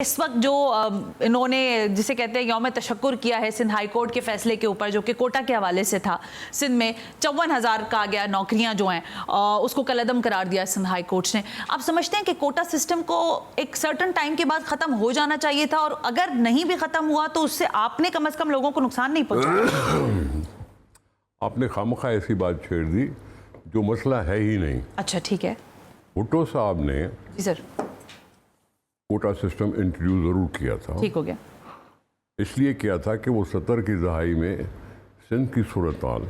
इस वक्त जो इन्होंने जिसे कहते हैं यौम तशक्कुर किया है सिंध हाई कोर्ट के फैसले के ऊपर, जो कि कोटा के हवाले से था, सिंध में 54,000 कहा गया नौकरियां जो हैं उसको कलअदम करार दिया सिंध हाई कोर्ट ने। आप समझते हैं कि कोटा सिस्टम को एक सर्टन टाइम के बाद ख़त्म हो जाना चाहिए था, और अगर नहीं भी ख़त्म हुआ तो उससे आपने कम से कम लोगों को नुकसान नहीं पहुँचाया? आपने खामखा ऐसी बात छेड़ दी जो मसला है ही नहीं। अच्छा ठीक है। भुट्टो साहब ने जी सर, कोटा सिस्टम इंट्रोड्यूस ज़रूर किया था। ठीक हो गया। इसलिए किया था कि वो 70 की दहाई में सिंध की सूरत हाल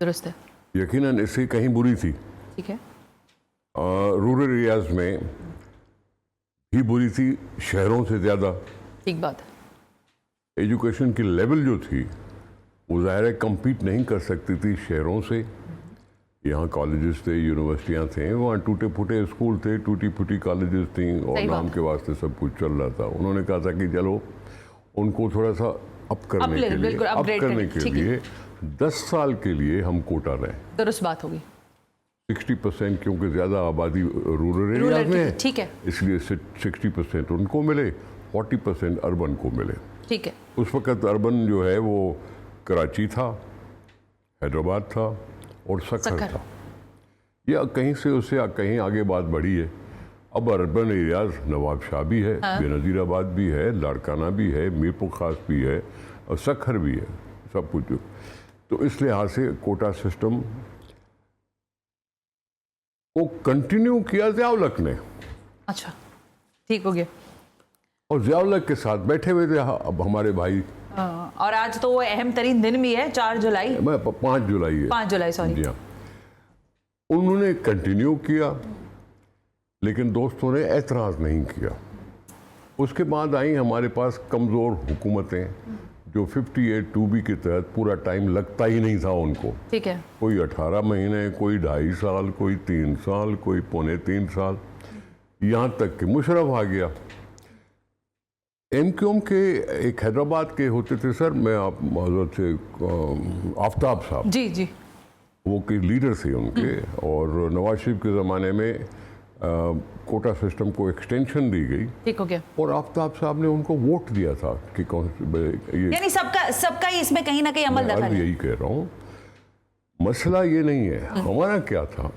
दुरुस्त है, यकीनन इससे कहीं बुरी थी। ठीक है। रूरल एरियाज में भी बुरी थी, शहरों से ज़्यादा। ठीक बात है। एजुकेशन की लेवल जो थी वो ज़ाहिर है कम्पीट नहीं कर सकती थी शहरों से। यहाँ कॉलेजेस थे, यूनिवर्सिटियाँ थे, वहाँ टूटे फूटे स्कूल थे, टूटी फूटी कॉलेजेस थी, और नाम के वास्ते सब कुछ चल रहा था। उन्होंने कहा था कि चलो उनको थोड़ा सा अप करने के लिए 10 साल के लिए हम कोटा लें। दुरुस्त बात होगी। 60% क्योंकि ज़्यादा आबादी रूरल एरिया में है, ठीक है, इसलिए 60% उनको मिले, 40% अर्बन को मिले। ठीक है। उस वक़्त अर्बन जो है वो कराची था, हैदराबाद था और सक्खर था, या कहीं से उससे कहीं आगे बात बढ़ी है। अब अर्बन एरियाज नवाब शाह भी है, बेनज़ीराबाद भी है, लाड़काना भी है, मीरपुर खास भी है और सक्खर भी है, सब कुछ। तो इस लिहाज से कोटा सिस्टम को कंटिन्यू किया ज़ियाउल हक ने। अच्छा ठीक हो गया। और ज़ियाउल हक के साथ बैठे हुए थे अब हमारे भाई। और आज तो वो अहम तरीन दिन भी है, 4 जुलाई, 5 जुलाई है, 5 जुलाई सॉरी। जी हाँ, उन्होंने कंटिन्यू किया, लेकिन दोस्तों ने एतराज़ नहीं किया। उसके बाद आई हमारे पास कमज़ोर हुकूमतें जो 58(2)B के तहत पूरा टाइम लगता ही नहीं था उनको। ठीक है। कोई 18 महीने, कोई 2.5 साल, कोई 3 साल, कोई 3.25 साल, यहाँ तक कि मुशर्रफ आ गया। MQM के एक हैदराबाद के होते थे सर, मैं आप हज़रत से आफ्ताब साहब, जी जी, वो के लीडर थे उनके, और नवाज शरीफ के ज़माने में कोटा सिस्टम को एक्सटेंशन दी गई। ठीक हो गया। और आफ्ताब साहब ने उनको वोट दिया था कि कौन ये, यानी सबका ही इसमें कहीं ना कहीं अमल दखल है। यही कह रहा हूँ, मसला ये नहीं है। हमारा क्या था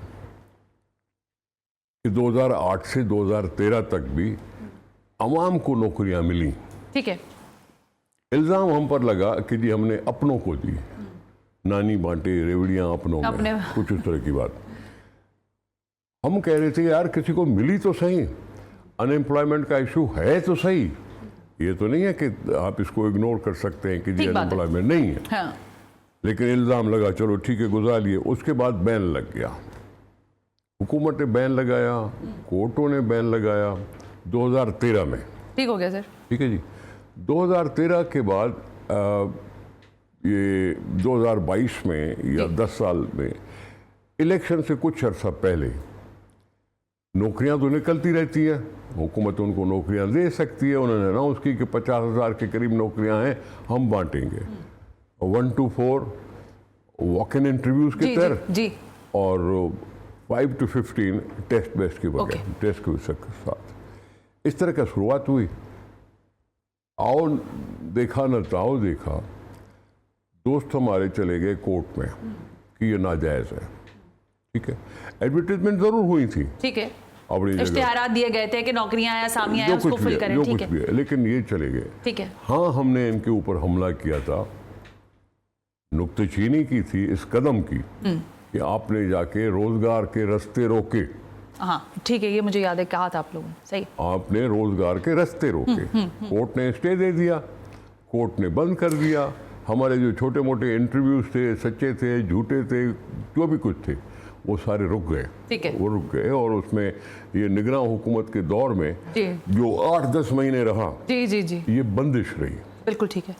कि 2008 से 2013 तक भी अवाम को नौकरियां मिली। ठीक है। इल्ज़ाम हम पर लगा कि जी हमने अपनों को दी, नानी बांटे रेवड़ियां अपनों में, कुछ उस तरह की बात। हम कह रहे थे यार किसी को मिली तो सही, अनएम्प्लॉयमेंट का इशू है तो सही, ये तो नहीं है कि आप इसको इग्नोर कर सकते हैं कि जी अनएम्प्लॉयमेंट नहीं है। हाँ। लेकिन इल्ज़ाम लगा, चलो ठीक है गुजार लिए। उसके बाद बैन लग गया, हुकूमत ने बैन लगाया, कोर्टों ने बैन लगाया 2013 में। ठीक हो गया सर। ठीक है जी। 2013 के बाद ये 2022 में या 10 साल में इलेक्शन से कुछ अर्सा पहले नौकरियां तो निकलती रहती हैं, हुकूमत उनको नौकरियां दे सकती है। उन्होंने अनाउंस की कि 50,000 के करीब नौकरियां हैं, हम बांटेंगे 1 to 4 वॉक इन इंटरव्यूज के तहत, और 5 to 15 टेस्ट बेस्ड के बगैर, टेस्ट के साथ। इस तरह का शुरुआत हुई। आओ देखा न ताओ देखा, दोस्त हमारे चले गए कोर्ट में कि ये नाजायज़ है। ठीक है। एडवर्टाइजमेंट ज़रूर हुई थी, ठीक है, इश्तिहारात दिए गए थे कि नौकरियां हैं, सामियां हैं, उसको फिल करें, ठीक है, लेकिन ये चले गए। ठीक है। हाँ, हमने इनके ऊपर हमला किया था, नुक्तेचीनी की थी इस कदम की कि आपने जाके रोजगार के रास्ते रोके। हाँ ठीक है, ये मुझे याद है, कहा था आप लोगों ने, सही, आपने रोजगार के रास्ते रोके। कोर्ट ने स्टे दे दिया, कोर्ट ने बंद कर दिया। हमारे जो छोटे मोटे इंटरव्यूज थे, सच्चे थे, झूठे थे, जो भी कुछ थे, वो सारे रुक गए। ठीक है। वो रुक गए, और उसमें ये निगरान हुकूमत के दौर में जो 8-10 महीने रहा, जी जी जी, ये बंदिश रही। बिल्कुल ठीक है।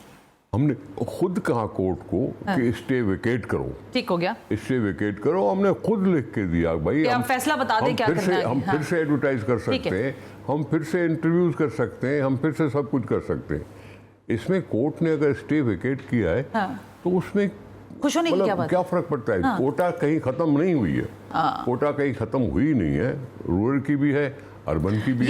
हमने खुद कहा कोर्ट को कि स्टे वेकेट करो। ठीक हो गया। स्टे वेकेट करो, हमने खुद लिख के दिया, भाई हम फैसला बता दें क्या करना है। हम फिर से एडवर्टाइज कर सकते हैं, हम फिर से इंटरव्यूज कर सकते हैं, हम फिर से सब कुछ कर सकते हैं। इसमें कोर्ट ने अगर स्टे वेकेट किया है, तो उसमें खुश होने की क्या फर्क पड़ता है? कोटा कहीं खत्म नहीं हुई है, कोटा कहीं खत्म हुई नहीं है, रूरल की भी है, अर्बन की भी है।